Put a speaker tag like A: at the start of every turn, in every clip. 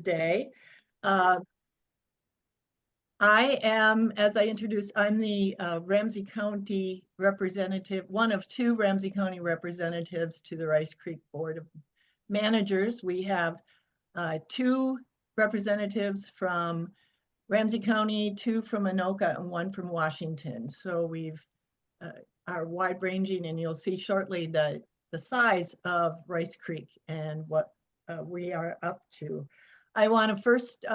A: today. Uh, I am, as I introduced, I'm the Ramsey County representative, one of two Ramsey County representatives to the Rice Creek Board of Managers. We have two representatives from Ramsey County, two from Anoka, and one from Washington. So we've are wide ranging, and you'll see shortly the size of Rice Creek and what we are up to. I want to first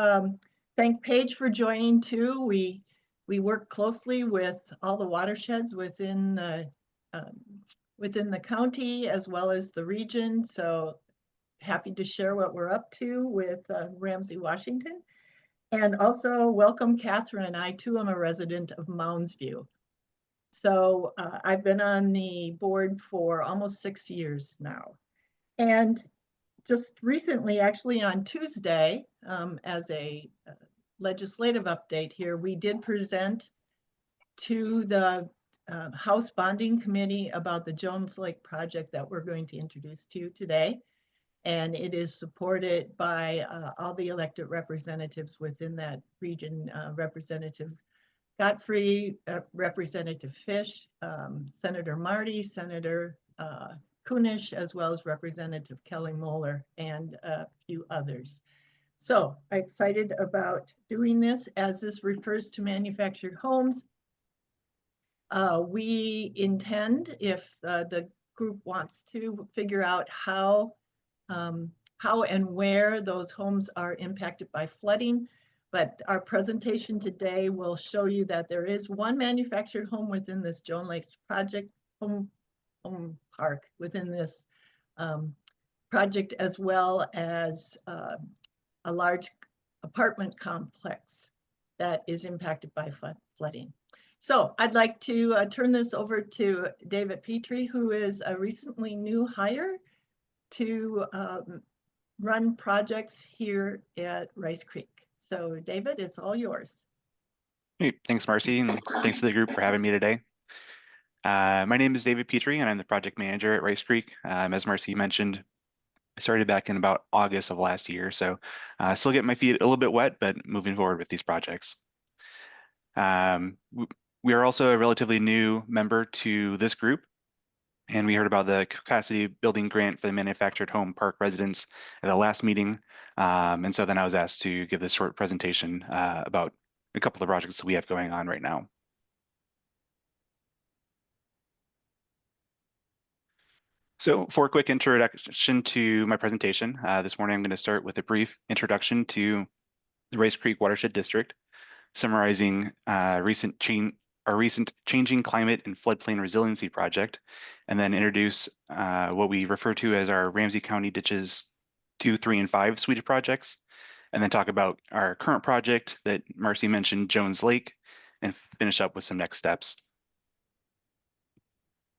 A: thank Paige for joining too. We work closely with all the watersheds within the county as well as the region. So happy to share what we're up to with Ramsey, Washington. And also welcome Catherine. I too am a resident of Mounds View. So I've been on the board for almost 6 years now. And just recently, actually on Tuesday, as a legislative update here, we did present to the House Bonding Committee about the Jones Lake project that we're going to introduce to you today. And it is supported by all the elected representatives within that region, Representative Godfrey, Representative Fish, Senator Marty, Senator Kunish, as well as Representative Kelly Moeller and a few others. So I'm excited about doing this. As this refers to manufactured homes, we intend, if the group wants to, figure out how and where those homes are impacted by flooding. But our presentation today will show you that there is one manufactured home within this Jones Lake project, home park within this project, as well as a large apartment complex that is impacted by flooding. So I'd like to turn this over to David Petrie, who is a recently new hire to run projects here at Rice Creek. So David, it's all yours.
B: Hey, thanks, Marcy, and thanks to the group for having me today. My name is David Petrie, and I'm the project manager at Rice Creek. As Marcy mentioned, I started back in about August of last year, so still getting my feet a little bit wet, but moving forward with these projects. We are also a relatively new member to this group, and we heard about the capacity building grant for the manufactured home park residents at the last meeting. And so then I was asked to give this short presentation about a couple of projects that we have going on right now. So for a quick introduction to my presentation, this morning I'm going to start with a brief introduction to the Rice Creek Watershed District, summarizing our recent Changing Climate and Floodplain Resiliency Project, and then introduce what we refer to as our Ramsey County Ditches 2, 3, and 5 suite of projects, and then talk about our current project that Marcy mentioned, Jones Lake, and finish up with some next steps.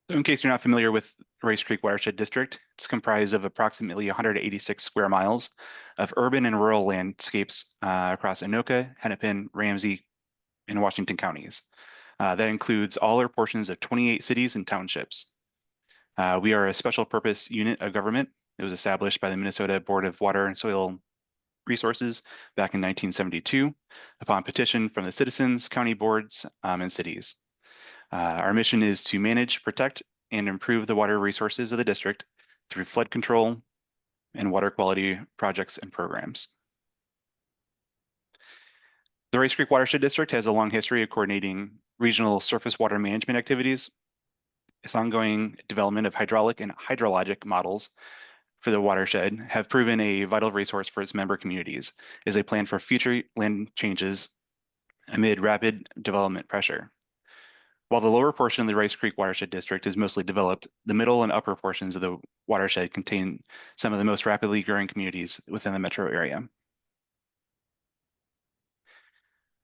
B: So in case you're not familiar with Rice Creek Watershed District, it's comprised of approximately 186 square miles of urban and rural landscapes across Anoka, Hennepin, Ramsey, and Washington counties. That includes all or portions of 28 cities and townships. We are a special purpose unit of government. It was established by the Minnesota Board of Water and Soil Resources back in 1972 upon petition from the citizens, county boards, and cities. Our mission is to manage, protect, and improve the water resources of the district through flood control and water quality projects and programs. The Rice Creek Watershed District has a long history of coordinating regional surface water management activities. Its ongoing development of hydraulic and hydrologic models for the watershed have proven a vital resource for its member communities as they plan for future land changes amid rapid development pressure. While the lower portion of the Rice Creek Watershed District is mostly developed, the middle and upper portions of the watershed contain some of the most rapidly growing communities within the metro area.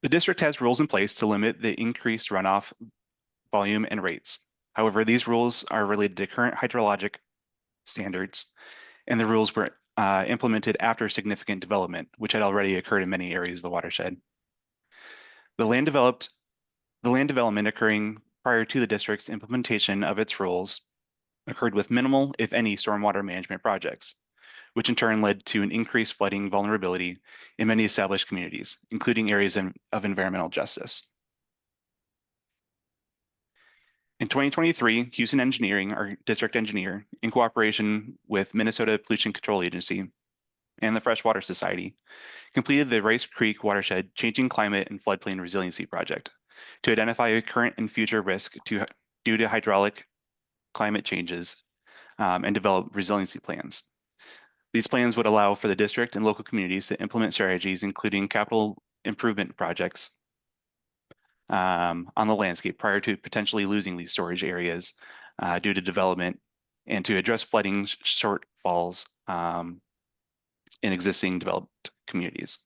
B: The district has rules in place to limit the increased runoff volume and rates. However, these rules are related to current hydrologic standards, and the rules were implemented after significant development, which had already occurred in many areas of the watershed. The land development occurring prior to the district's implementation of its rules occurred with minimal, if any, stormwater management projects, which in turn led to an increased flooding vulnerability in many established communities, including areas of environmental justice. In 2023, Houston Engineering, our district engineer, in cooperation with Minnesota Pollution Control Agency and the Freshwater Society, completed the Rice Creek Watershed Changing Climate and Floodplain Resiliency Project to identify a current and future risk due to hydraulic climate changes and develop resiliency plans. These plans would allow for the district and local communities to implement strategies, including capital improvement projects on the landscape prior to potentially losing these storage areas due to development, and to address flooding shortfalls in existing developed communities.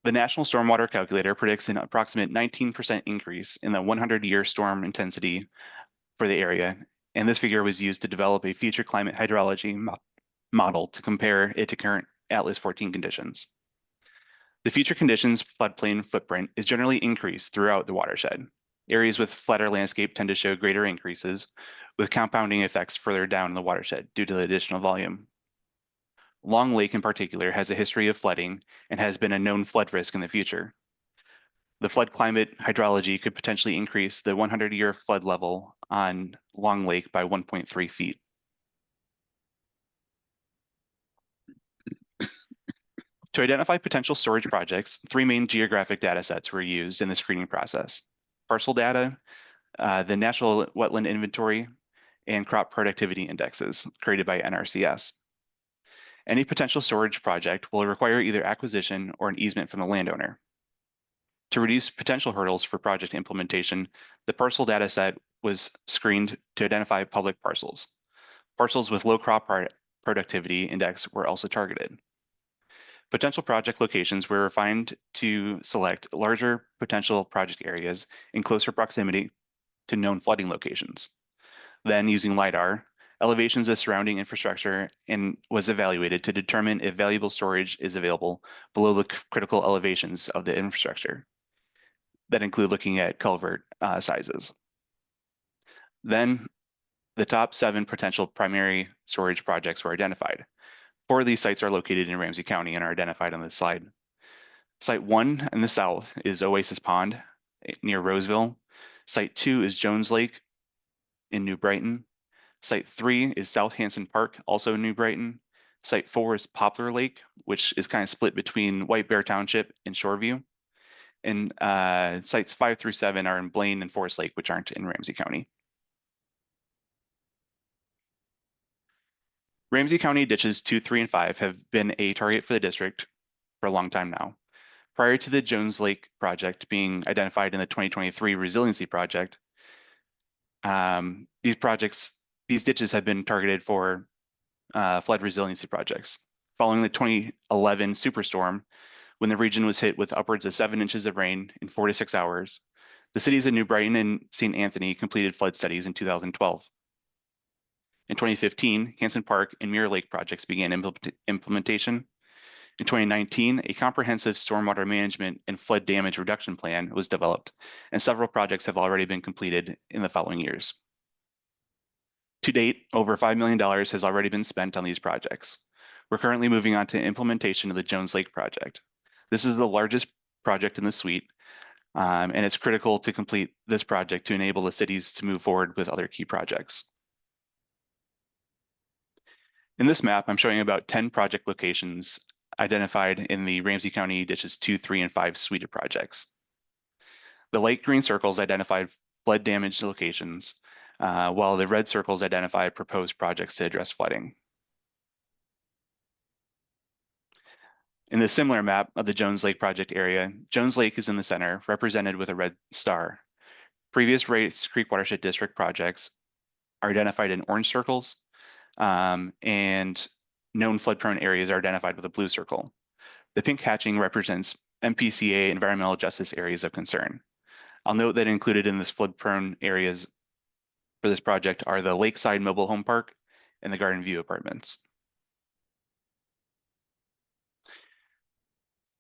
B: The National Stormwater Calculator predicts an approximate 19% increase in the 100-year storm intensity for the area, and this figure was used to develop a future climate hydrology model to compare it to current Atlas 14 conditions. The future conditions floodplain footprint is generally increased throughout the watershed. Areas with flatter landscape tend to show greater increases, with compounding effects further down in the watershed due to the additional volume. Long Lake in particular has a history of flooding and has been a known flood risk in the future. The flood climate hydrology could potentially increase the 100-year flood level on Long Lake by 1.3 feet. To identify potential storage projects, 3 main geographic data sets were used in the screening process: parcel data, the National Wetland Inventory, and crop productivity indexes created by NRCS. Any potential storage project will require either acquisition or an easement from the landowner. To reduce potential hurdles for project implementation, the parcel data set was screened to identify public parcels. Parcels with low crop productivity index were also targeted. Potential project locations were refined to select larger potential project areas in closer proximity to known flooding locations. Then, using LiDAR, elevations of surrounding infrastructure was evaluated to determine if valuable storage is available below the critical elevations of the infrastructure. That include looking at culvert sizes. Then, the top 7 potential primary storage projects were identified. 4 of these sites are located in Ramsey County and are identified on this slide. Site 1 in the south is Oasis Pond near Roseville. Site 2 is Jones Lake in New Brighton. Site 3 is South Hanson Park, also in New Brighton. Site 4 is Poplar Lake, which is kind of split between White Bear Township and Shoreview. And sites 5 through 7 are in Blaine and Forest Lake, which aren't in Ramsey County. Ramsey County ditches 2, 3, and 5 have been a target for the district for a long time now. Prior to the Jones Lake project being identified in the 2023 Resiliency Project, these ditches have been targeted for flood resiliency projects. Following the 2011 superstorm, when the region was hit with upwards of 7 inches of rain in 4 to 6 hours, the cities of New Brighton and St. Anthony completed flood studies in 2012. In 2015, Hanson Park and Mirror Lake projects began implementation. In 2019, a comprehensive stormwater management and flood damage reduction plan was developed, and several projects have already been completed in the following years. To date, over $5 million has already been spent on these projects. We're currently moving on to implementation of the Jones Lake project. This is the largest project in the suite, and it's critical to complete this project to enable the cities to move forward with other key projects. In this map, I'm showing about 10 project locations identified in the Ramsey County Ditches 2, 3, and 5 suite of projects. The light green circles identified flood damaged locations, while the red circles identify proposed projects to address flooding. In the similar map of the Jones Lake project area, Jones Lake is in the center, represented with a red star. Previous Rice Creek Watershed District projects are identified in orange circles, and known flood-prone areas are identified with a blue circle. The pink hatching represents MPCA environmental justice areas of concern. I'll note that included in this flood-prone areas for this project are the Lakeside Mobile Home Park and the Garden View Apartments.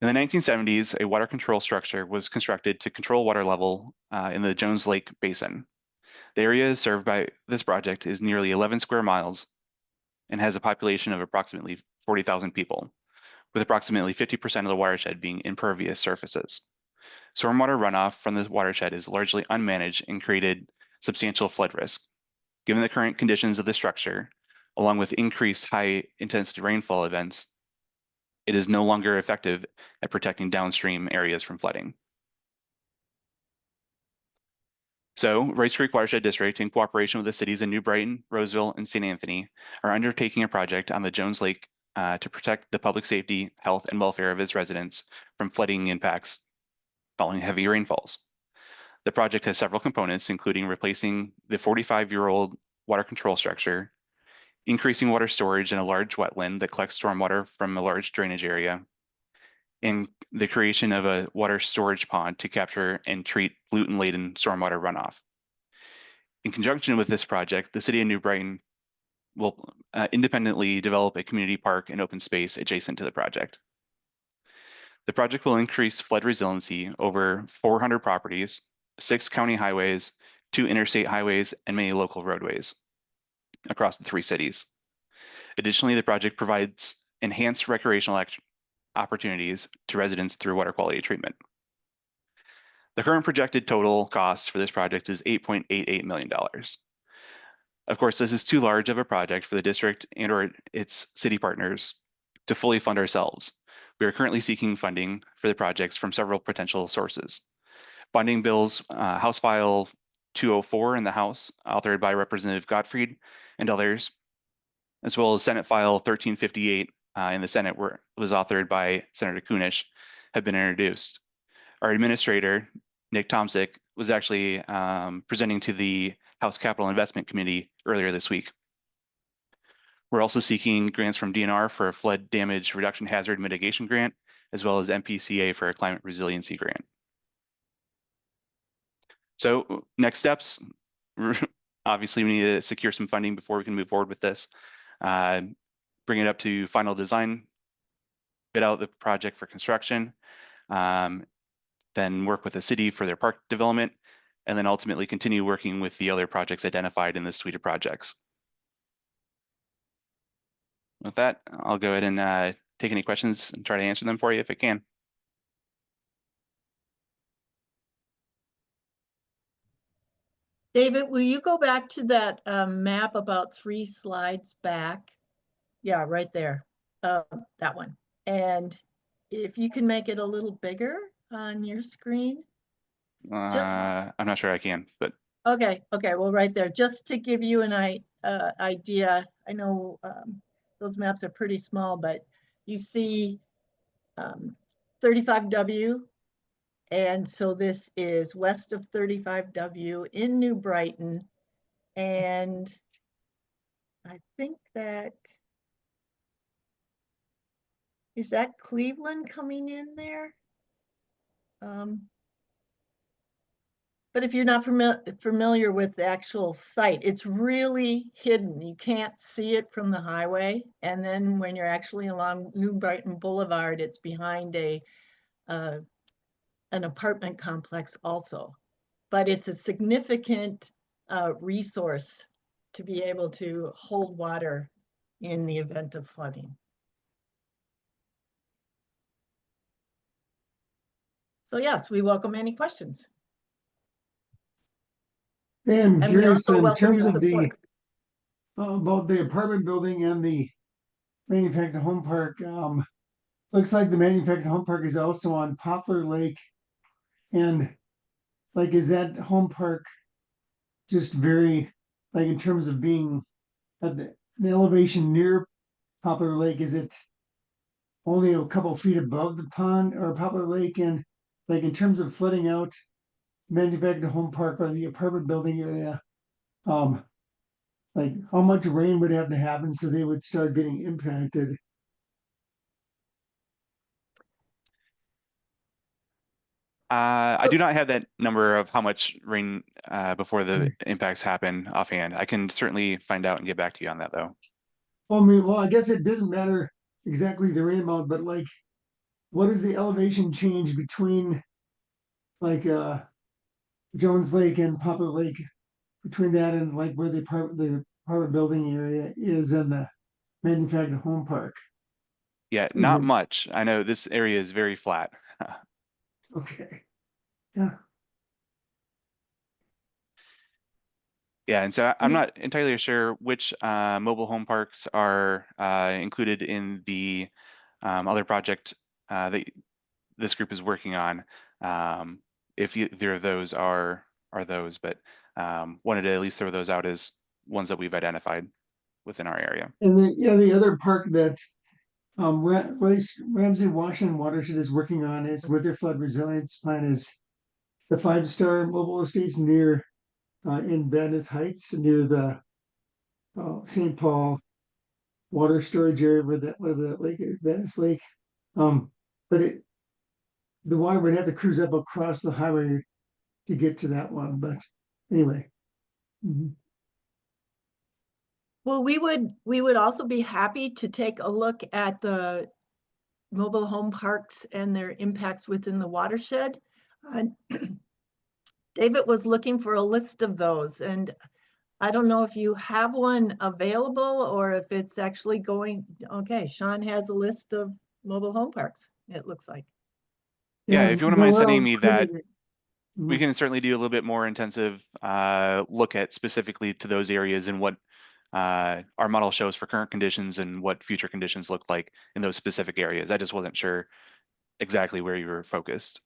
B: In the 1970s, a water control structure was constructed to control water level in the Jones Lake Basin. The area served by this project is nearly 11 square miles and has a population of approximately 40,000 people, with approximately 50% of the watershed being impervious surfaces. Stormwater runoff from the watershed is largely unmanaged and created substantial flood risk. Given the current conditions of the structure, along with increased high-intensity rainfall events, it is no longer effective at protecting downstream areas from flooding. So, Rice Creek Watershed District, in cooperation with the cities of New Brighton, Roseville, and St. Anthony, are undertaking a project on the Jones Lake to protect the public safety, health, and welfare of its residents from flooding impacts following heavy rainfalls. The project has several components, including replacing the 45-year-old water control structure, increasing water storage in a large wetland that collects stormwater from a large drainage area, and the creation of a water storage pond to capture and treat pollutant-laden stormwater runoff. In conjunction with this project, the city of New Brighton will independently develop a community park and open space adjacent to the project. The project will increase flood resiliency over 400 properties, 6 county highways, 2 interstate highways, and many local roadways across the 3 cities. Additionally, the project provides enhanced recreational opportunities to residents through water quality treatment. The current projected total cost for this project is $8.88 million. Of course, this is too large of a project for the district and or its city partners to fully fund ourselves. We are currently seeking funding for the projects from several potential sources. Funding bills, House File 204 in the House, authored by Representative Gottfried and others, as well as Senate File 1358 in the Senate, where it was authored by Senator Kunish, have been introduced. Our administrator, Nick Tomsick, was actually presenting to the House Capital Investment Committee earlier this week. We're also seeking grants from DNR for a flood damage reduction hazard mitigation grant, as well as MPCA for a climate resiliency grant. So next steps, obviously we need to secure some funding before we can move forward with this. Bring it up to final design, bid out the project for construction, then work with the city for their park development, and then ultimately continue working with the other projects identified in this suite of projects. With that, I'll go ahead and take any questions and try to answer them for you if I can.
A: David, will you go back to that map about 3 slides back? Yeah, right there, that one. And if you can make it a little bigger on your screen.
B: I'm not sure I can, but
A: Okay, well, right there, just to give you an idea. I know those maps are pretty small, but you see 35W. And so this is west of 35W in New Brighton. And I think is that Cleveland coming in there? But if you're not familiar with the actual site, it's really hidden. You can't see it from the highway. And then when you're actually along New Brighton Boulevard, it's behind an apartment complex also. But it's a significant resource to be able to hold water in the event of flooding. So yes, we welcome any questions.
C: And
A: And we
C: curious
A: also
C: in
A: welcome
C: terms
A: your
C: of the
A: support.
C: about the apartment building and the manufactured home park. Looks like the manufactured home park is also on Poplar Lake, and like, is that home park just very, like, in terms of being at the elevation near Poplar Lake? Is it only a couple feet above the pond or Poplar Lake? And like, in terms of flooding out manufactured home park or the apartment building area, um, like, how much rain would have to happen so they would start getting impacted?
B: I do not have that number of how much rain before the impacts happen offhand. I can certainly find out and get back to you on that, though.
C: Well, I mean, well, I guess it doesn't matter exactly the rain amount, but like, what is the elevation change between like Jones Lake and Poplar Lake? between that and like where the apartment building area is in the manufactured home park?
B: Yeah,
C: Is
B: not
C: it,
B: much. I know this area is very flat.
C: okay, yeah.
B: Yeah, and so I'm not entirely sure which mobile home parks are included in the other project that this group is working on. If either of those are those, but wanted to at least throw those out as ones that we've identified within our area.
C: And then, yeah, the other park that Ramsey Washington Watershed is working on is with their flood resilience plan is the 5-star mobile estates near in Venice Heights near the St. Paul water storage area where that lake is, Venice Lake. Um, but the water would have to cruise up across the highway to get to that one. But anyway, mhm.
A: Well, we would also be happy to take a look at the mobile home parks and their impacts within the watershed. Uh, David was looking for a list of those, and I don't know if you have one available or if it's actually going, okay, Sean has a list of mobile home parks, it looks like.
B: Yeah,
C: Yeah,
B: if you wouldn't mind sending
C: Noel
B: me that,
C: created.
B: we
C: Mhm.
B: can certainly do a little bit more intensive look at specifically to those areas and what our model shows for current conditions and what future conditions look like in those specific areas. I just wasn't sure exactly where you were focused.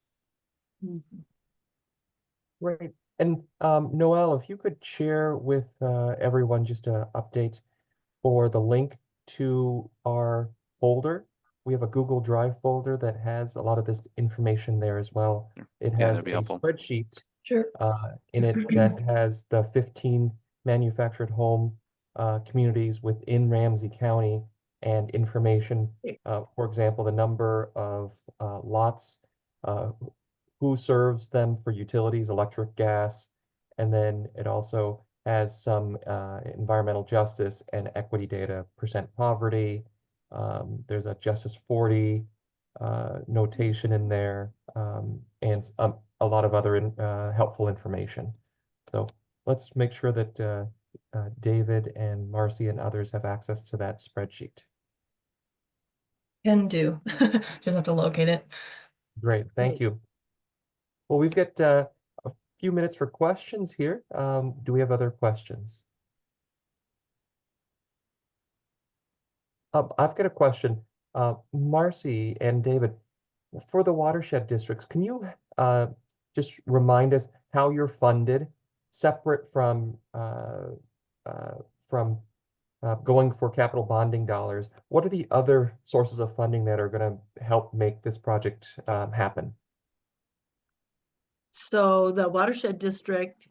D: Great. And Noel, if you could share with everyone just an update for the link to our folder. We have a Google Drive folder that has a lot of this information there as well. It
B: Yeah,
D: has
B: that'd be
D: a
B: helpful.
D: spreadsheet
A: Sure.
D: in it that has the 15 manufactured home communities within Ramsey County and information, for example, the number of lots, uh, who serves them for utilities, electric, gas, and then it also has some environmental justice and equity data, percent poverty. There's a Justice 40 notation in there, and a lot of other helpful information. So let's make sure that David and Marcy and others have access to that spreadsheet.
E: Can do. Just have to locate it.
D: Great, thank you. Well, we've got a few minutes for questions here. Do we have other questions? I've got a question. Marcy and David, for the watershed districts, can you just remind us how you're funded, separate from going for capital bonding dollars? What are the other sources of funding that are going to help make this project happen?
A: So the watershed district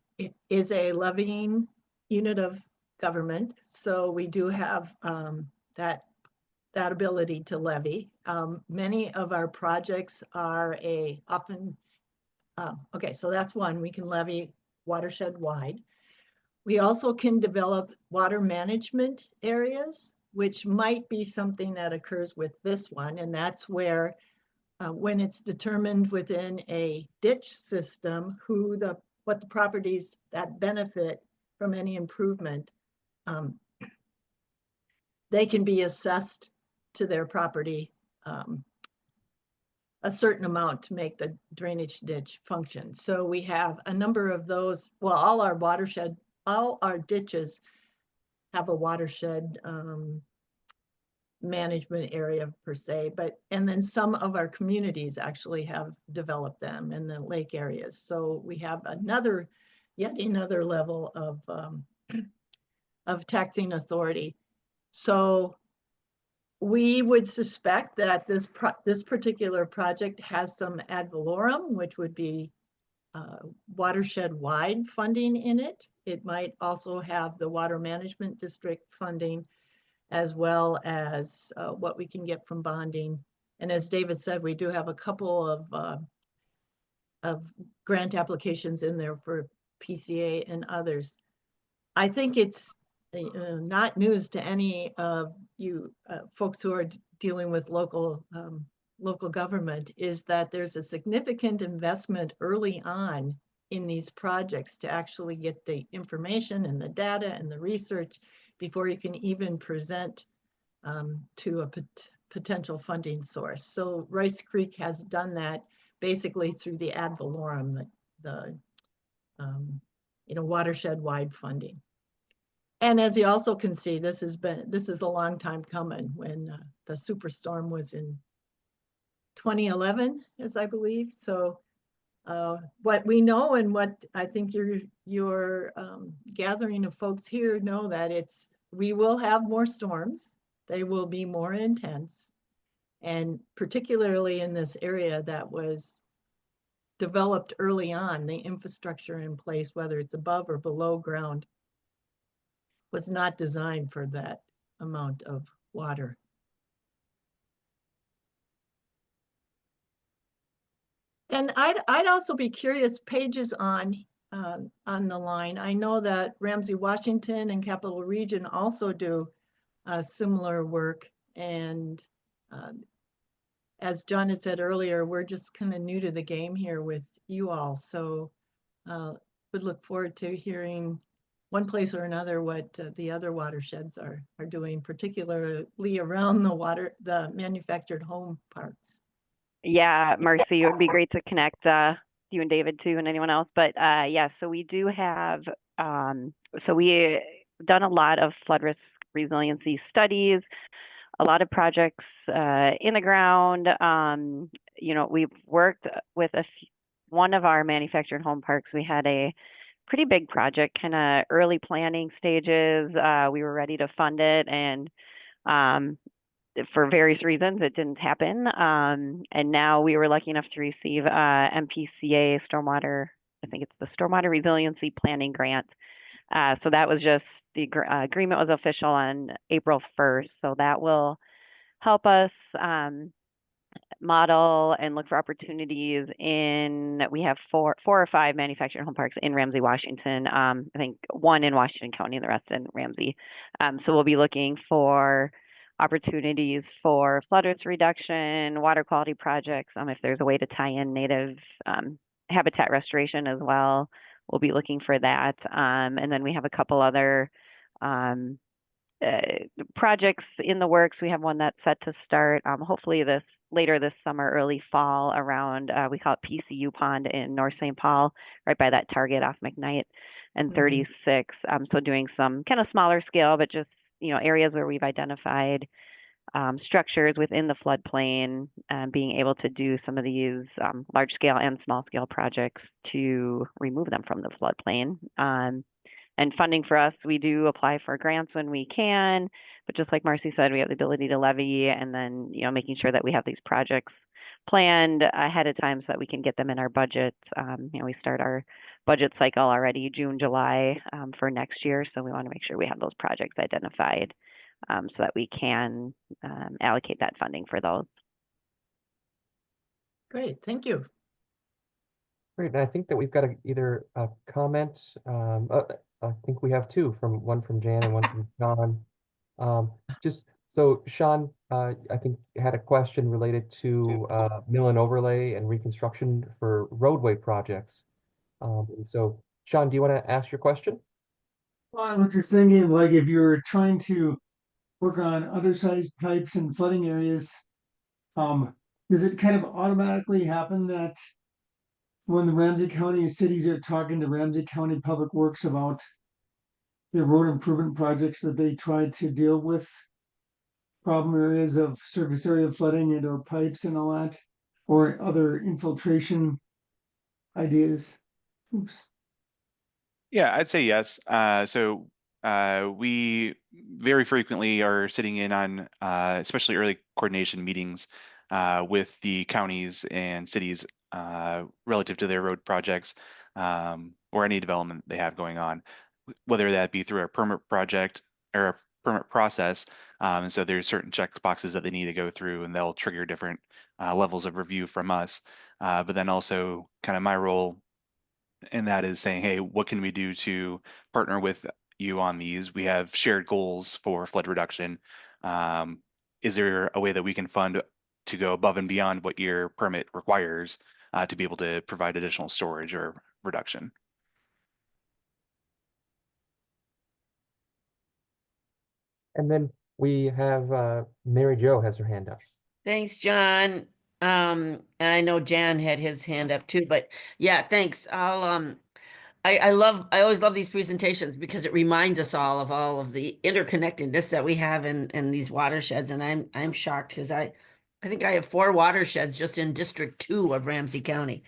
A: is a levying unit of government. So we do have that ability to levy. Many of our projects are okay, so that's one, we can levy watershed wide. We also can develop water management areas, which might be something that occurs with this one. And that's where when it's determined within a ditch system, what the properties that benefit from any improvement, they can be assessed to their property a certain amount to make the drainage ditch function. So we have a number of those. Well, all our ditches have a watershed management area per se, and then some of our communities actually have developed them in the lake areas. So we have yet another level of taxing authority. So we would suspect that this particular project has some ad valorem, which would be watershed-wide funding in it. It might also have the water management district funding, as well as what we can get from bonding. And as David said, we do have a couple of grant applications in there for PCA and others. I think it's not news to any of you folks who are dealing with local government, is that there's a significant investment early on in these projects to actually get the information and the data and the research before you can even present to a potential funding source. So Rice Creek has done that basically through the ad valorem, the watershed-wide funding. And as you also can see, this is a long time coming. When the superstorm was in 2011, as I believe. So what we know and what I think your gathering of folks here know that we will have more storms. They will be more intense. And particularly in this area that was developed early on, the infrastructure in place, whether it's above or below ground, was not designed for that amount of water. And I'd also be curious, Paige on the line. I know that Ramsey Washington and Capital Region also do similar work. And as John had said earlier, we're just kind of new to the game here with you all. So would look forward to hearing one place or another what the other watersheds are doing, particularly around the manufactured home parks.
F: Yeah, Marcy, it would be great to connect you and David too, and anyone else. But yeah, so we do have, so we done a lot of flood risk resiliency studies, a lot of projects in the ground. We've worked with one of our manufactured home parks. We had a pretty big project, kind of early planning stages. We were ready to fund it, and for various reasons, it didn't happen. And now we were lucky enough to receive MPCA stormwater, I think it's the Stormwater Resiliency Planning Grant. So that was just, the agreement was official on April 1st. So that will help us model and look for opportunities we have four or five manufactured home parks in Ramsey, Washington. I think one in Washington County and the rest in Ramsey. So we'll be looking for opportunities for flood risk reduction, water quality projects. If there's a way to tie in native habitat restoration as well, we'll be looking for that. And then we have a couple other projects in the works. We have one that's set to start hopefully later this summer, early fall, around we call it PCU Pond in North St. Paul, right by that Target off McKnight and 36. So doing some kind of smaller scale, but just areas where we've identified structures within the floodplain, being able to do some of these large scale and small scale projects to remove them from the floodplain. And funding for us, we do apply for grants when we can, but just like Marcy said, we have the ability to levy, and then making sure that we have these projects planned ahead of time so that we can get them in our budget. We start our budget cycle already June, July for next year, so we want to make sure we have those projects identified so that we can allocate that funding for those.
A: Great, thank you.
D: Great, and I think that we've got either a comment. I think we have one from Jan and one from Sean. Just so Sean, I think had a question related to mill and overlay and reconstruction for roadway projects. And so Sean, do you want to ask your question?
C: Well, I was just thinking, like, if you're trying to work on undersized pipes and flooding areas, does it kind of automatically happen that when the Ramsey County cities are talking to Ramsey County Public Works about the road improvement projects, that they try to deal with problem areas of surface area flooding and or pipes and all that, or other infiltration ideas? Oops.
B: Yeah, I'd say yes. So we very frequently are sitting in on especially early coordination meetings with the counties and cities relative to their road projects or any development they have going on, whether that be through a permit project or a permit process. And so there's certain check boxes that they need to go through, and they'll trigger different levels of review from us. But then also kind of my role, and that is saying, hey, what can we do to partner with you on these? We have shared goals for flood reduction. Is there a way that we can fund to go above and beyond what your permit requires to be able to provide additional storage or reduction.
D: And then we have Mary Jo has her hand up.
G: Thanks, John. And I know Jan had his hand up too, but yeah, thanks. I always love these presentations because it reminds us all of the interconnectedness that we have in these watersheds. And I'm shocked because I think I have 4 watersheds just in District 2 of Ramsey County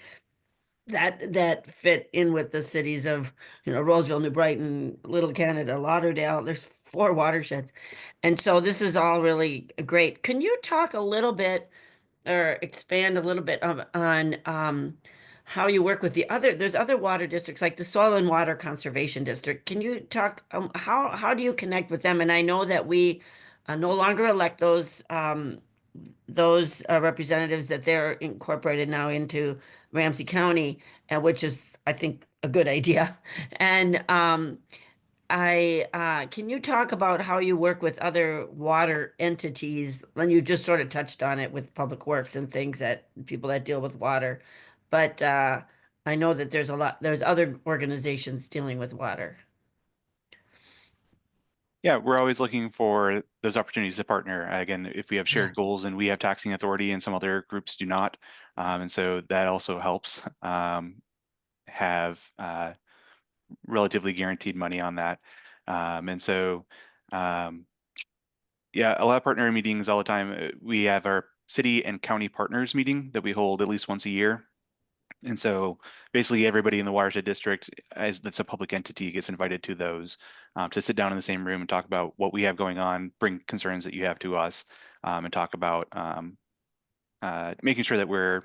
G: that fit in with the cities of, Roseville, New Brighton, Little Canada, Lauderdale. There's 4 watersheds. And so this is all really great. Can you talk a little bit or expand a little bit on how you work with there's other water districts like the Soil and Water Conservation District. Can you talk, how do you connect with them? And I know that we no longer elect those representatives, that they're incorporated now into Ramsey County, which is, I think, a good idea. And can you talk about how you work with other water entities? And you just sort of touched on it with Public Works and things, that people that deal with water. But I know that there's other organizations dealing with water.
B: Yeah, we're always looking for those opportunities to partner. Again, if we have shared goals and we have taxing authority and some other groups do not. And so that also helps have relatively guaranteed money on that. And so, yeah, a lot of partner meetings all the time. We have our city and county partners meeting that we hold at least once a year. And so basically everybody in the watershed district, that's a public entity, gets invited to those to sit down in the same room and talk about what we have going on, bring concerns that you have to us, and talk about making sure that we're,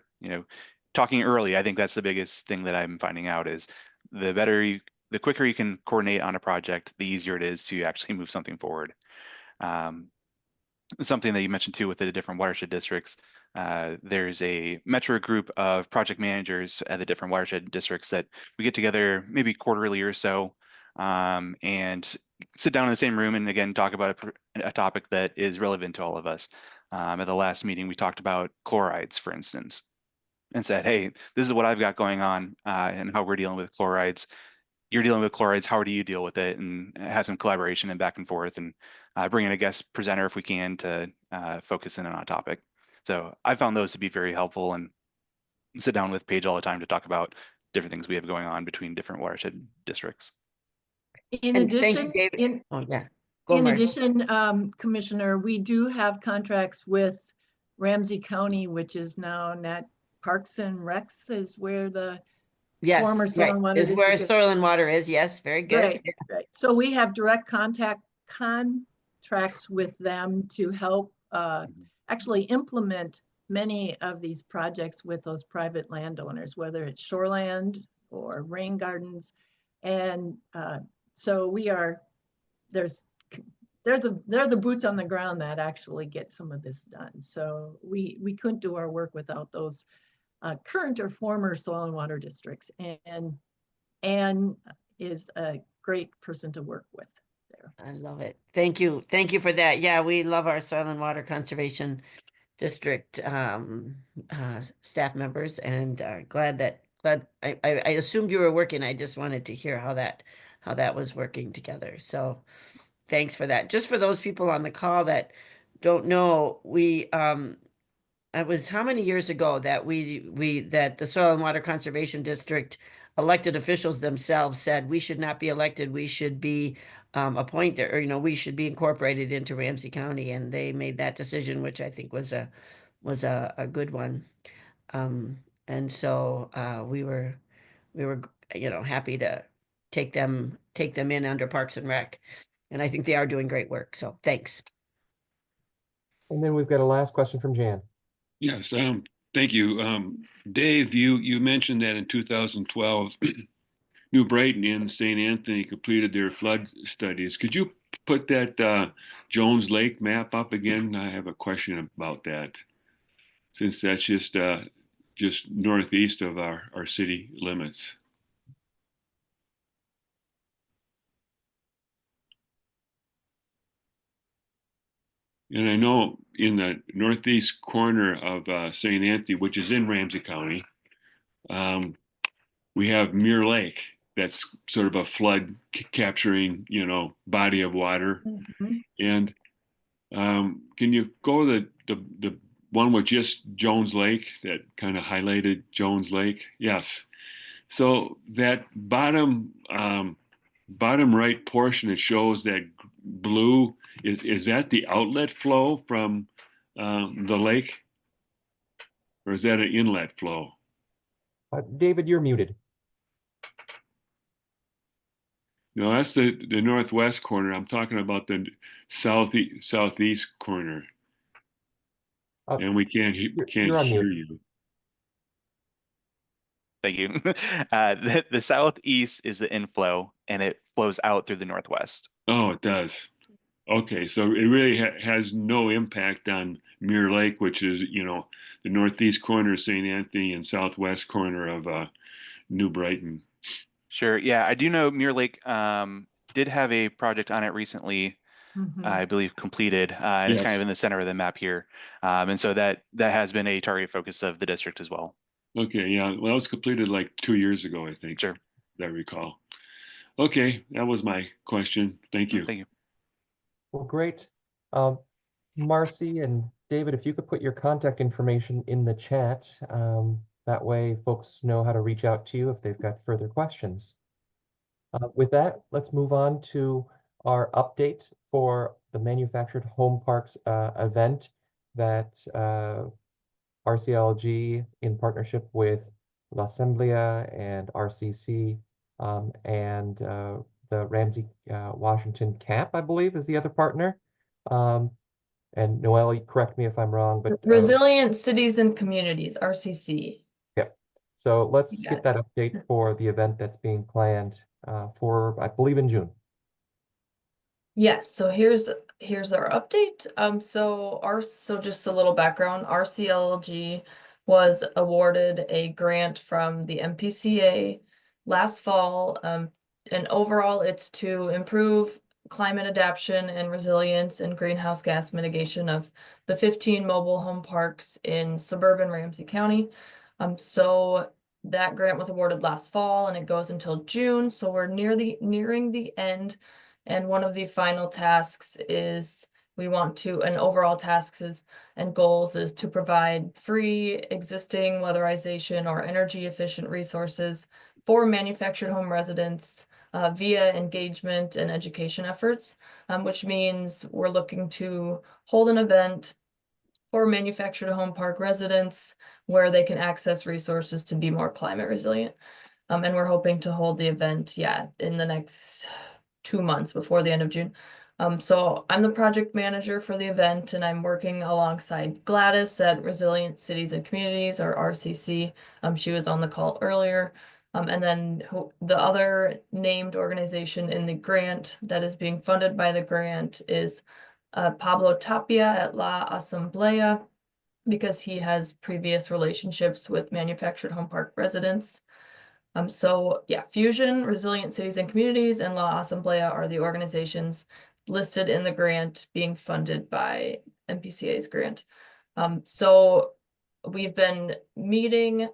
B: talking early. I think that's the biggest thing that I'm finding out is the quicker you can coordinate on a project, the easier it is to actually move something forward. Something that you mentioned too with the different watershed districts, there's a metro group of project managers at the different watershed districts that we get together maybe quarterly or so, and sit down in the same room and again talk about a topic that is relevant to all of us. At the last meeting, we talked about chlorides, for instance, and said, hey, this is what I've got going on and how we're dealing with chlorides. You're dealing with chlorides, how do you deal with it? And have some collaboration and back and forth, and bring in a guest presenter if we can to focus in on a topic. So I found those to be very helpful, and sit down with Paige all the time to talk about different things we have going on between different watershed districts.
A: In
G: And thank you,
A: addition,
G: David. Oh, yeah. Go,
A: in
G: Marcy.
A: addition, Commissioner, we do have contracts with Ramsey County, which is now Nat Parks and Recs is where the
G: Yes,
A: former Soil
G: right.
A: and Water
G: Is where
A: District is.
G: Soil and Water is. Yes, very good.
A: Right, right. So we have direct contracts with them to help actually implement many of these projects with those private landowners, whether it's shoreland or rain gardens. And so they're the boots on the ground that actually get some of this done. So we couldn't do our work without those current or former soil and water districts. And is a great person to work with there.
G: I love it. Thank you. Thank you for that. Yeah, we love our Soil and Water Conservation District staff members, and glad I assumed you were working. I just wanted to hear how that was working together. So thanks for that. Just for those people on the call that don't know, it was how many years ago that that the Soil and Water Conservation District elected officials themselves said we should not be elected, we should be appointed, or we should be incorporated into Ramsey County, and they made that decision, which I think was a good one. And so we were happy to take them in under Parks and Rec, and I think they are doing great work. So thanks.
D: And then we've got a last question from Jan.
H: Yes, thank you. Dave, you mentioned that in 2012, New Brighton and St. Anthony completed their flood studies. Could you put that Jones Lake map up again? I have a question about that, since that's just northeast of our city limits. And I know in the northeast corner of St. Anthony, which is in Ramsey County, we have Mirror Lake. That's sort of a flood capturing, body of water.
A: Mhm.
H: And can you go to the one with just Jones Lake that kind of highlighted Jones Lake? Yes. So that bottom right portion, it shows that blue is that the outlet flow from the lake, or is that an inlet flow?
D: David, you're muted.
H: No, that's the northwest corner. I'm talking about the southeast corner,
D: Uh,
H: and we can't
D: you're on
H: hear
D: mute.
H: you.
B: Thank you. The southeast is the inflow, and it flows out through the northwest.
H: Oh, it does. Okay, so it really has no impact on Mirror Lake, which is, the northeast corner of St. Anthony and southwest corner of New Brighton.
B: Sure. Yeah, I do know Mirror Lake did have a project on it recently,
A: Mhm.
B: I believe completed, and it's kind of
H: Yes.
B: in the center of the map here. And so that has been a target focus of the district as well.
H: Okay, yeah. Well, it was completed like 2 years ago, I think,
B: Sure.
H: that I recall. Okay, that was my question. Thank you.
B: Thank you.
D: Well, great. Marcy and David, if you could put your contact information in the chat, that way folks know how to reach out to you if they've got further questions. With that, let's move on to our update for the Manufactured Home Parks event that RCLG in partnership with L'Assemblea and RCC and the Ramsey Washington CAP, I believe, is the other partner. And Noelle, correct me if I'm wrong, but
E: Resilient Cities and Communities, RCC.
D: yeah. So let's
E: You
D: get
E: got
D: that update for the event that's being planned for, I believe, in June.
E: Yes, so here's our update. So just a little background, RCLG was awarded a grant from the MPCA last fall. And overall it's to improve climate adaptation and resilience and greenhouse gas mitigation of the 15 mobile home parks in suburban Ramsey County. So that grant was awarded last fall and it goes until June, so we're nearing the end. And one of the final tasks is and overall tasks and goals is to provide free existing weatherization or energy efficient resources for manufactured home residents via engagement and education efforts, which means we're looking to hold an event for manufactured home park residents where they can access resources to be more climate resilient. And we're hoping to hold the event, in the next 2 months before the end of June. So I'm the project manager for the event and I'm working alongside Gladys at Resilient Cities and Communities, or RCC. She was on the call earlier. And then the other named organization in the grant that is being funded by the grant is Pablo Tapia at La Asamblea, because he has previous relationships with manufactured home park residents. So yeah, Fusion, Resilient Cities and Communities, and La Asamblea are the organizations listed in the grant being funded by MPCA's grant. So we've been meeting,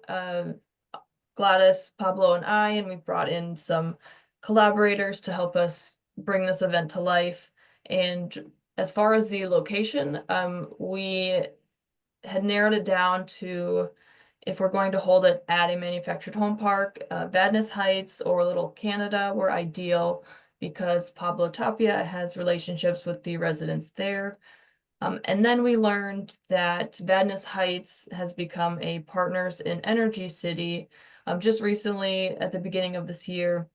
E: Gladys, Pablo, and I, and we've brought in some collaborators to help us bring this event to life. And as far as the location, we had narrowed it down to, if we're going to hold it at a manufactured home park, Vadnais Heights or Little Canada were ideal because Pablo Tapia has relationships with the residents there. And then we learned that Vadnais Heights has become a Partners in Energy City just recently at the beginning of this year.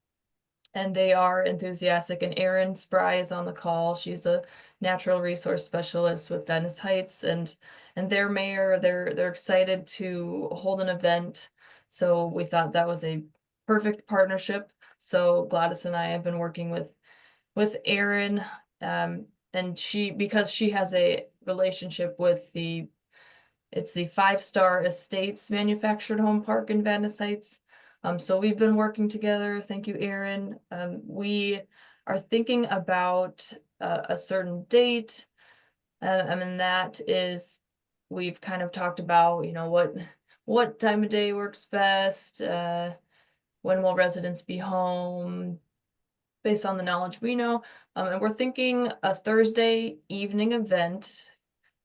E: And they are enthusiastic, and Erin Spry is on the call. She's a natural resource specialist with Vadnais Heights, and their mayor, they're excited to hold an event. So we thought that was a perfect partnership. So Gladys and I have been working with Erin, and because she has a relationship with it's the 5-Star Estates Manufactured Home Park in Vadnais Heights. So we've been working together. Thank you, Erin. We are thinking about a certain date. That is, we've kind of talked about, what time of day works best. when will residents be home based on the knowledge we know. And we're thinking a Thursday evening event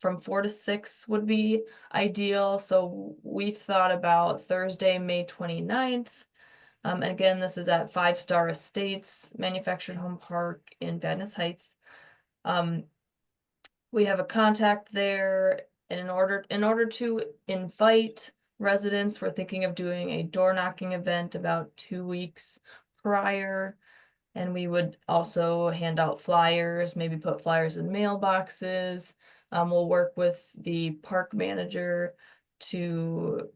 E: from 4 to 6 would be ideal. So we've thought about Thursday, May 29th. And again, this is at 5 Star Estates Manufactured Home Park in Vadnais Heights. We have a contact there, and in order to invite residents, we're thinking of doing a door knocking event about 2 weeks prior. And we would also hand out flyers, maybe put flyers in mailboxes. We'll work with the park manager to,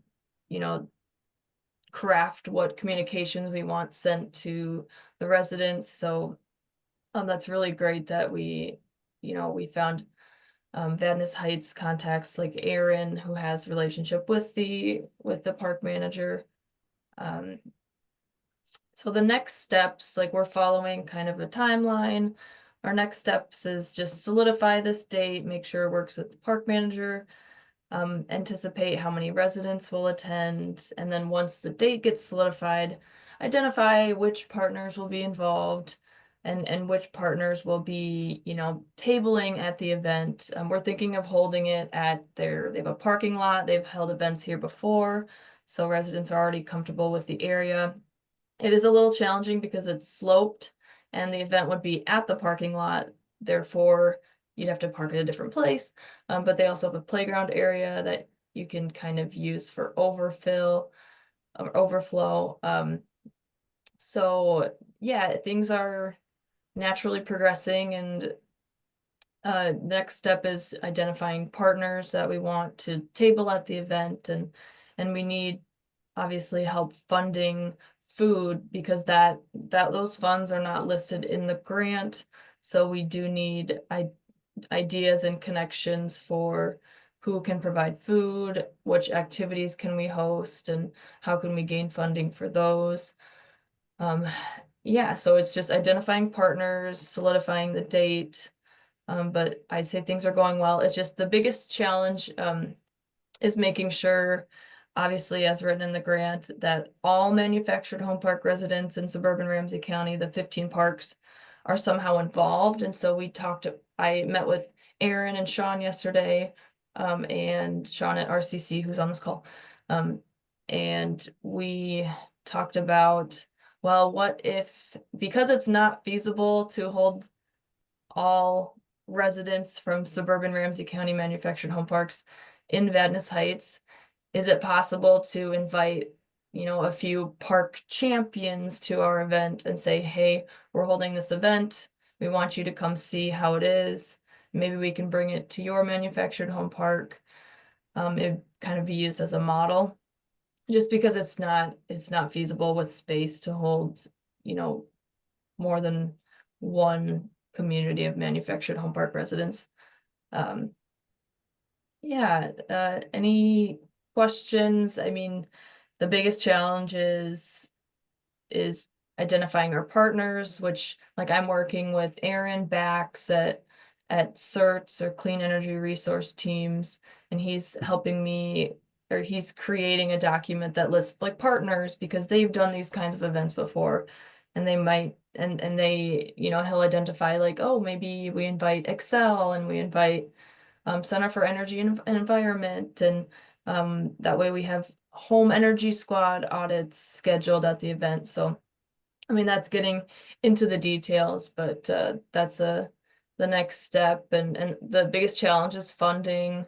E: craft what communications we want sent to the residents. So that's really great that we found Vadnais Heights contacts like Aaron, who has relationship with the park manager. So the next steps, like we're following kind of a timeline. Our next steps is just solidify this date, make sure it works with the park manager, anticipate how many residents will attend, and then once the date gets solidified, identify which partners will be involved and which partners will be, tabling at the event. We're thinking of holding it at they have a parking lot. They've held events here before, so residents are already comfortable with the area. It is a little challenging because it's sloped and the event would be at the parking lot. Therefore, you'd have to park at a different place. But they also have a playground area that you can kind of use for overfill or overflow. So yeah, things are naturally progressing, and next step is identifying partners that we want to table at the event, and we need obviously help funding food because those funds are not listed in the grant. So we do need ideas and connections for who can provide food, which activities can we host, and how can we gain funding for those. Yeah, so it's just identifying partners, solidifying the date. But I'd say things are going well. It's just the biggest challenge is making sure, obviously, as written in the grant, that all manufactured home park residents in suburban Ramsey County, the 15 parks, are somehow involved. And so I met with Aaron and Sean yesterday, and Sean at RCC, who's on this call. And we talked about, well, what if, because it's not feasible to hold all residents from suburban Ramsey County manufactured home parks in Vadnais Heights, is it possible to invite, a few park champions to our event and say, hey, we're holding this event. We want you to come see how it is. Maybe we can bring it to your manufactured home park. It'd kind of be used as a model, just because it's not feasible with space to hold, more than one community of manufactured home park residents. Yeah, any questions? I mean, the biggest challenge is identifying our partners, which, like, I'm working with Aaron Bax at CERTs, or Clean Energy Resource Teams, and he's helping me, or he's creating a document that lists like partners, because they've done these kinds of events before, and they might, and they, he'll identify like, oh, maybe we invite Excel and we invite Center for Energy and Environment, and that way we have home energy squad audits scheduled at the event. So I mean, that's getting into the details, but that's the next step, and the biggest challenge is funding.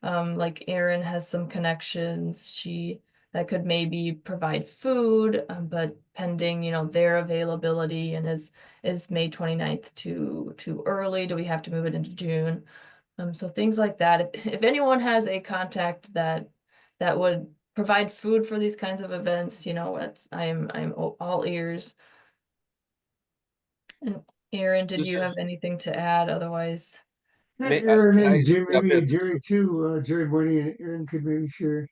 E: Like Erin has some connections that could maybe provide food, but pending, their availability, and is May 29th too early? Do we have to move it into June? So things like that. If anyone has a contact that would provide food for these kinds of events, I'm all ears. And Aaron, did
I: This
E: you have
I: is-
E: anything to add? Otherwise,
C: Aaron
I: can I
C: and Jim,
I: jump
C: maybe
I: in?
C: Jerry too. Jerry Boney and Aaron could maybe share.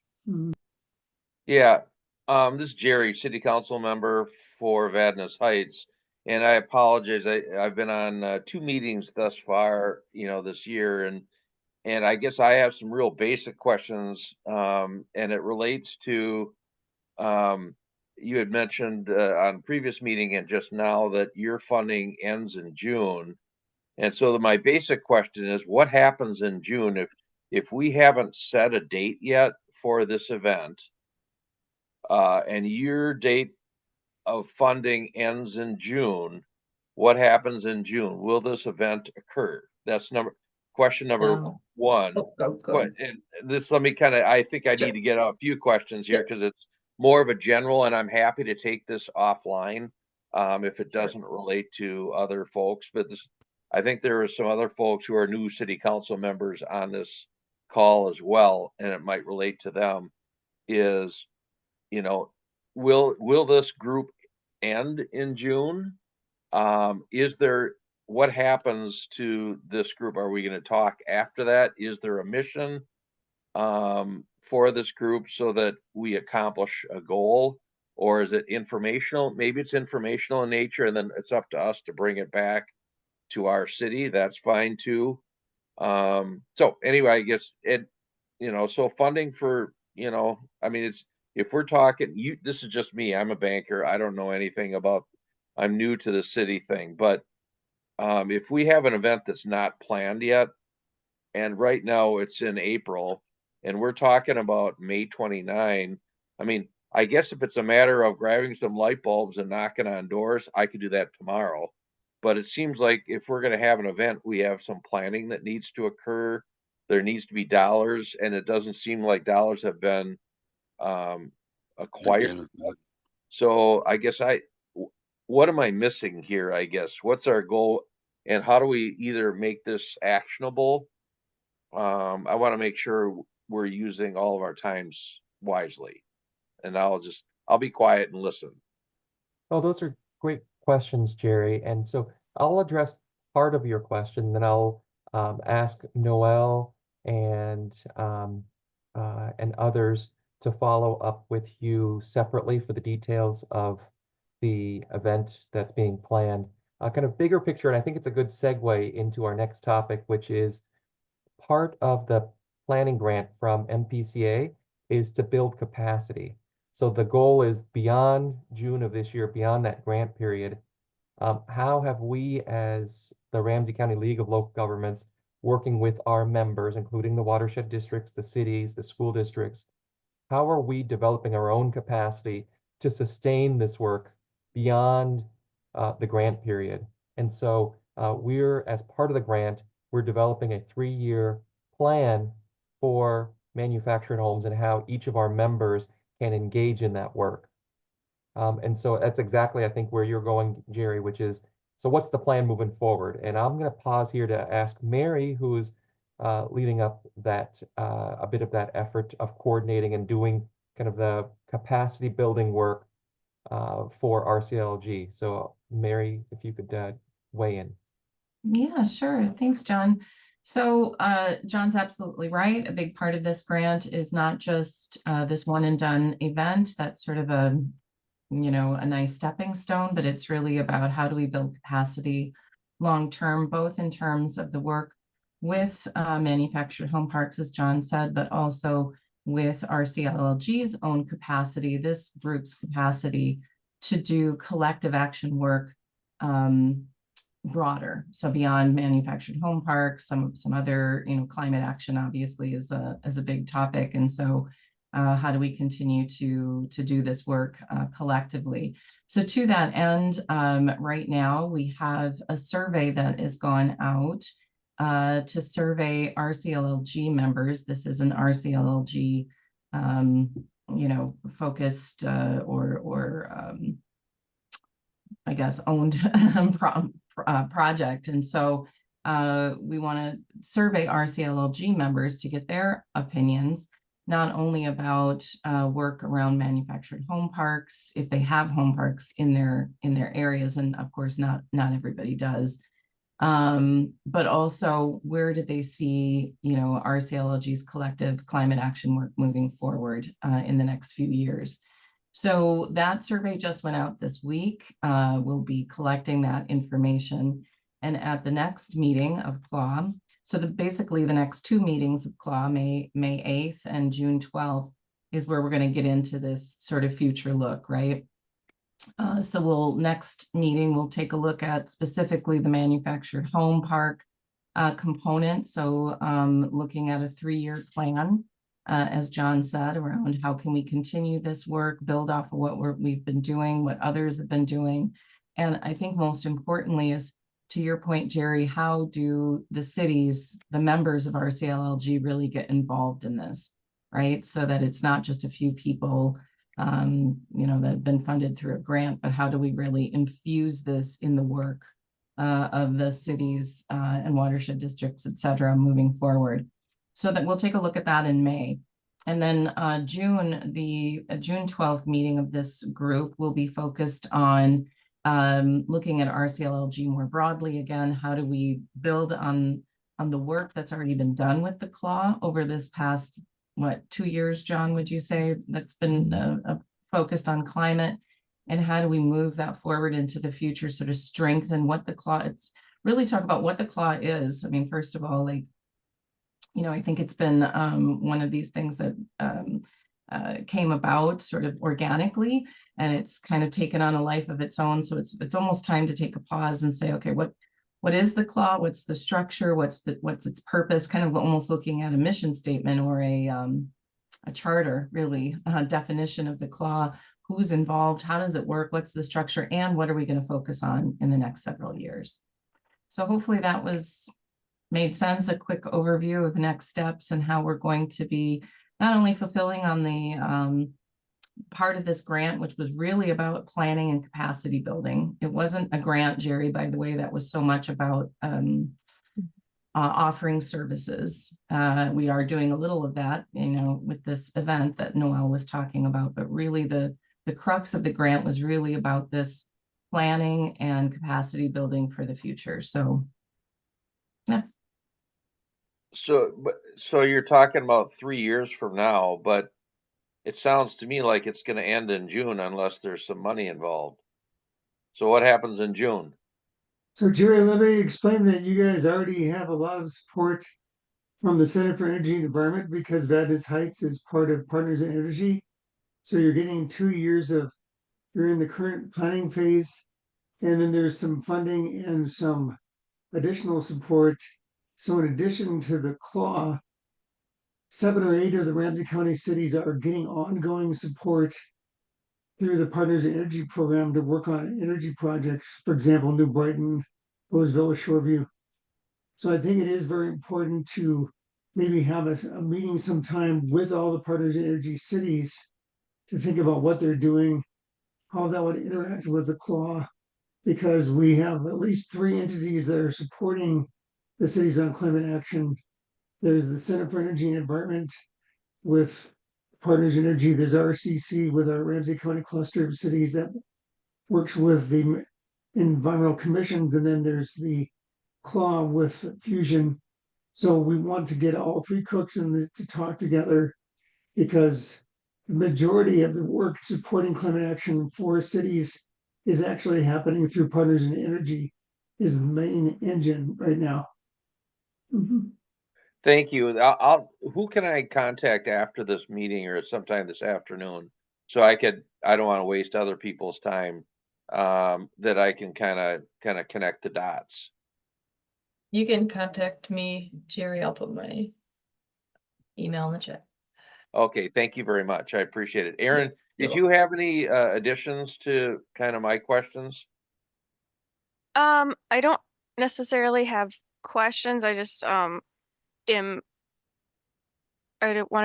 I: Yeah, this is Jerry, city council member for Vadnais Heights. And I apologize, I've been on 2 meetings thus far, this year. And I guess I have some real basic questions, and it relates to, you had mentioned on previous meeting and just now that your funding ends in June. And so my basic question is, what happens in June if we haven't set a date yet for this event, and your date of funding ends in June? What happens in June? Will this event occur? That's question number
E: No.
I: one.
E: Good.
I: And this, let me kind of, I think I
E: Sure.
I: need to get a few questions here because it's more of a general, and I'm happy to take this offline if it doesn't relate to other folks. But this, I think there are some other folks who are new city council members on this call as well, and it might relate to them. Is, you know, will this group end in June? Is there, what happens to this group? Are we going to talk after that? Is there a mission for this group so that we accomplish a goal? Or is it informational? Maybe it's informational in nature, and then it's up to us to bring it back to our city. That's fine too. So anyway, I guess so funding for, I mean, it's, if we're talking, this is just me, I'm a banker. I don't know anything about, I'm new to the city thing, but if we have an event that's not planned yet, and right now it's in April, and we're talking about May 29, I mean, I guess if it's a matter of grabbing some light bulbs and knocking on doors, I could do that tomorrow. But it seems like if we're going to have an event, we have some planning that needs to occur. There needs to be dollars, and it doesn't seem like dollars have been acquired. So I guess what am I missing here? I guess what's our goal, and how do we either make this actionable? I want to make sure we're using all of our times wisely, and I'll be quiet and listen.
D: Oh, those are great questions, Jerry. And so I'll address part of your question, then I'll ask Noel and others to follow up with you separately for the details of the event that's being planned. Kind of bigger picture, and I think it's a good segue into our next topic, which is part of the planning grant from MPCA is to build capacity. So the goal is beyond June of this year, beyond that grant period, how have we as the Ramsey County League of Local Governments working with our members, including the watershed districts, the cities, the school districts, how are we developing our own capacity to sustain this work beyond the grant period? And so we're, as part of the grant, we're developing a 3-year plan for manufactured homes and how each of our members can engage in that work. And so that's exactly, I think, where you're going, Jerry, which is, so what's the plan moving forward? And I'm going to pause here to ask Mary, who is leading up that a bit of that effort of coordinating and doing kind of the capacity building work for RCLG. So Mary, if you could weigh in.
J: Yeah, sure. Thanks, John. So John's absolutely right. A big part of this grant is not just this one and done event. That's sort of a nice stepping stone, but it's really about how do we build capacity long term, both in terms of the work with manufactured home parks, as John said, but also with RCLG's own capacity, this group's capacity to do collective action work broader. So beyond manufactured home parks, some other, climate action obviously is a big topic. And so how do we continue to do this work collectively? So to that end, right now we have a survey that has gone out to survey RCLG members. This is an RCLG, focused or I guess owned project. And so we want to survey RCLG members to get their opinions, not only about work around manufactured home parks, if they have home parks in their areas, and of course not everybody does, but also where do they see RCLG's collective climate action work moving forward in the next few years. So that survey just went out this week. We'll be collecting that information. And at the next meeting of CLAW, so basically the next 2 meetings of CLAW, May 8th and June 12th, is where we're going to get into this sort of future look, right? So next meeting, we'll take a look at specifically the manufactured home park component. So looking at a 3-year plan, as John said, around how can we continue this work, build off of what we've been doing, what others have been doing. And I think most importantly is, to your point, Jerry, how do the cities, the members of RCLLG really get involved in this, right? So that it's not just a few people, that have been funded through a grant, but how do we really infuse this in the work of the cities and watershed districts, et cetera, moving forward? So that we'll take a look at that in May. And then June, the June 12th meeting of this group will be focused on looking at RCLLG more broadly. Again, how do we build on the work that's already been done with the CLAW over this past, 2 years, John, would you say, that's been focused on climate? And how do we move that forward into the future, sort of strengthen what the CLAW, it's really talk about what the CLAW is. I mean, first of all, I think it's been one of these things that came about sort of organically, and it's kind of taken on a life of its own. So it's almost time to take a pause and say, okay, what is the CLAW? What's the structure? What's its purpose? Kind of almost looking at a mission statement or a charter, really, definition of the CLAW. Who's involved? How does it work? What's the structure? And what are we going to focus on in the next several years? So hopefully that made sense, a quick overview of the next steps and how we're going to be not only fulfilling on the part of this grant, which was really about planning and capacity building. It wasn't a grant, Jerry, by the way, that was so much about offering services. We are doing a little of that, with this event that Noel was talking about, but really the crux of the grant was really about this planning and capacity building for the future. So, yeah.
I: So you're talking about 3 years from now, but it sounds to me like it's going to end in June unless there's some money involved. So what happens in June?
C: So Jerry, let me explain that you guys already have a lot of support from the Center for Energy and Environment because Vadnais Heights is part of Partners in Energy. So you're getting 2 years you're in the current planning phase, and then there's some funding and some additional support. So in addition to the CLAW, 7 or 8 of the Ramsey County cities are getting ongoing support through the Partners in Energy program to work on energy projects. For example, New Brighton, Roseville, Shoreview. So I think it is very important to maybe have a meeting sometime with all the Partners in Energy cities to think about what they're doing, how that would interact with the CLAW, because we have at least 3 entities that are supporting the cities on climate action. There's the Center for Energy and Environment with Partners in Energy. There's RCC with our Ramsey County cluster of cities that works with the environmental commissions, and then there's the CLAW with Fusion. So we want to get all 3 crooks to talk together because the majority of the work supporting climate action for cities is actually happening through Partners in Energy, is the main engine right now. Mm-hmm.
I: Thank you. Who can I contact after this meeting or sometime this afternoon? So I don't want to waste other people's time, that I can kind of connect the dots.
E: You can contact me, Jerry. I'll put my email in the chat.
I: Okay, thank you very much. I appreciate it. Aaron,
E: You're
I: did you have any additions to kind of my questions?
K: I don't necessarily have questions. I just I want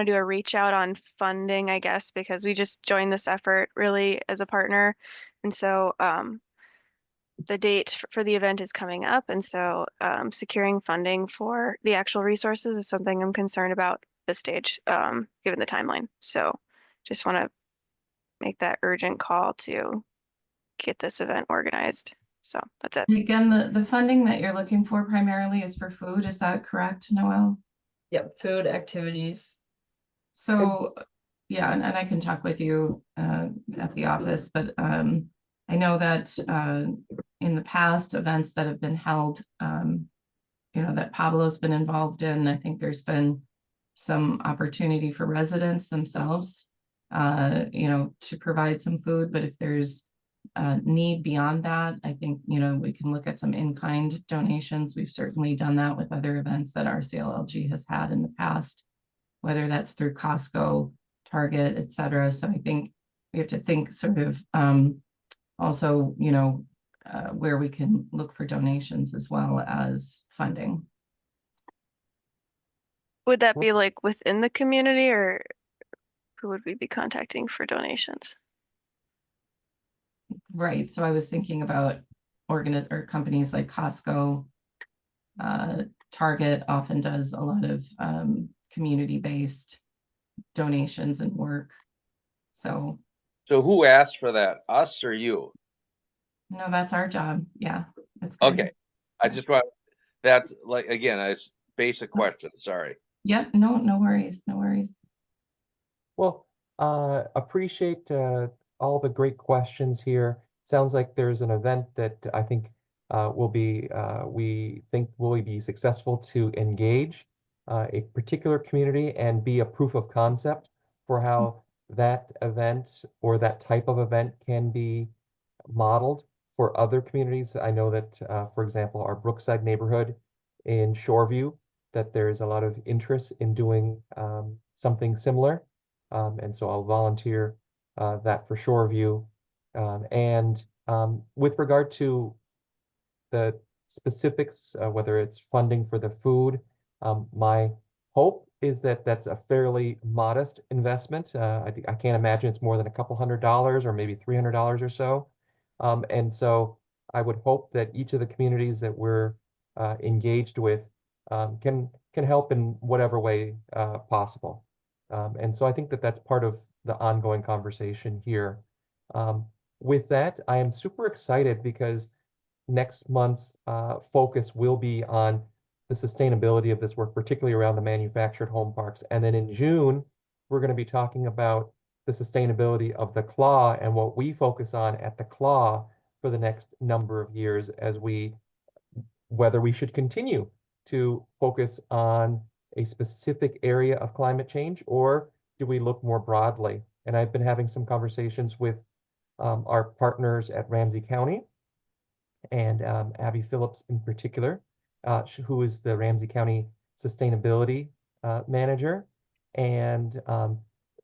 K: to do a reach out on funding, I guess, because we just joined this effort really as a partner. And so the date for the event is coming up. And so securing funding for the actual resources is something I'm concerned about this stage, given the timeline. So just want to make that urgent call to get this event organized. So that's it.
J: Again, the funding that you're looking for primarily is for food. Is that correct, Noel?
E: Yep, food, activities.
J: So, yeah, and I can talk with you at the office, but I know that in the past events that have been held, that Pablo's been involved in, I think there's been some opportunity for residents themselves to provide some food, but if there's need beyond that, I think, we can look at some in-kind donations. We've certainly done that with other events that RCLLG has had in the past, whether that's through Costco, Target, et cetera. So I think we have to think sort of also, where we can look for donations as well as funding.
K: Would that be like within the community, or who would we be contacting for donations?
J: Right. So I was thinking about companies like Costco. Target often does a lot of community-based donations and work. So
I: who asked for that? Us or you?
J: no, that's our job. Yeah, that's good.
I: Okay. I just want, that's like, again, it's basic question. Sorry.
J: Yeah, no worries. No worries.
D: Well, appreciate all the great questions here. Sounds like there's an event that I think we think will be successful to engage a particular community and be a proof of concept for how that event or that type of event can be modeled for other communities. I know that, for example, our Brookside neighborhood in Shoreview, that there's a lot of interest in doing something similar. And so I'll volunteer that for Shoreview. With regard to the specifics, whether it's funding for the food, my hope is that that's a fairly modest investment. I can't imagine it's more than a couple $100 or maybe $300 or so. And so I would hope that each of the communities that we're engaged with can help in whatever way possible. And so I think that that's part of the ongoing conversation here. With that, I am super excited because next month's focus will be on the sustainability of this work, particularly around the manufactured home parks. And then in June, we're going to be talking about the sustainability of the CLAW and what we focus on at the CLAW for the next number of years as whether we should continue to focus on a specific area of climate change, or do we look more broadly? And I've been having some conversations with our partners at Ramsey County and Abby Phillips in particular, who is the Ramsey County Sustainability Manager. And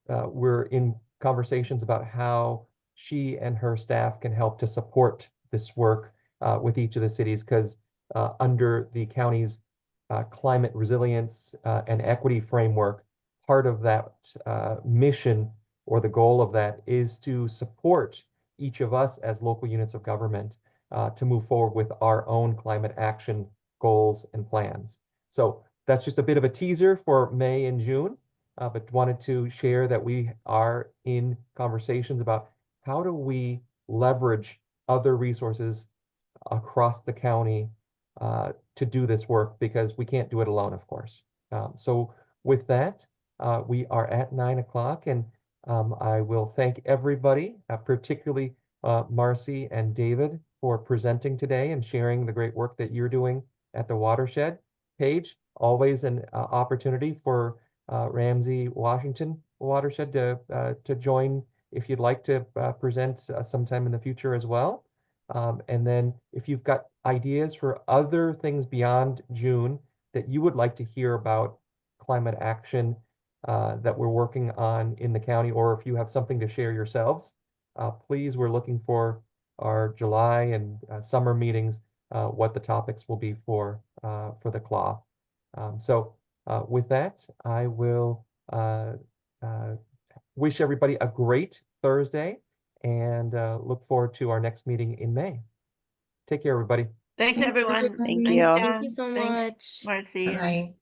D: we're in conversations about how she and her staff can help to support this work with each of the cities, because under the county's climate resilience and equity framework, part of that mission or the goal of that is to support each of us as local units of government to move forward with our own climate action goals and plans. So that's just a bit of a teaser for May and June, but wanted to share that we are in conversations about how do we leverage other resources across the county to do this work, because we can't do it alone, of course. So with that, we are at 9 o'clock, and I will thank everybody, particularly Marcy and David, for presenting today and sharing the great work that you're doing at the watershed. Paige, always an opportunity for Ramsey Washington Watershed to join if you'd like to present sometime in the future as well. And then if you've got ideas for other things beyond June that you would like to hear about climate action that we're working on in the county, or if you have something to share yourselves, please, we're looking for our July and summer meetings, what the topics will be for the CLAW. So with that, I will wish everybody a great Thursday and look forward to our next meeting in May. Take care, everybody.
G: Thanks, everyone.
F: Thank
G: Thanks,
F: you.
G: John.
L: Thank you so
G: Thanks,
L: much.
G: Marcy.
J: Bye.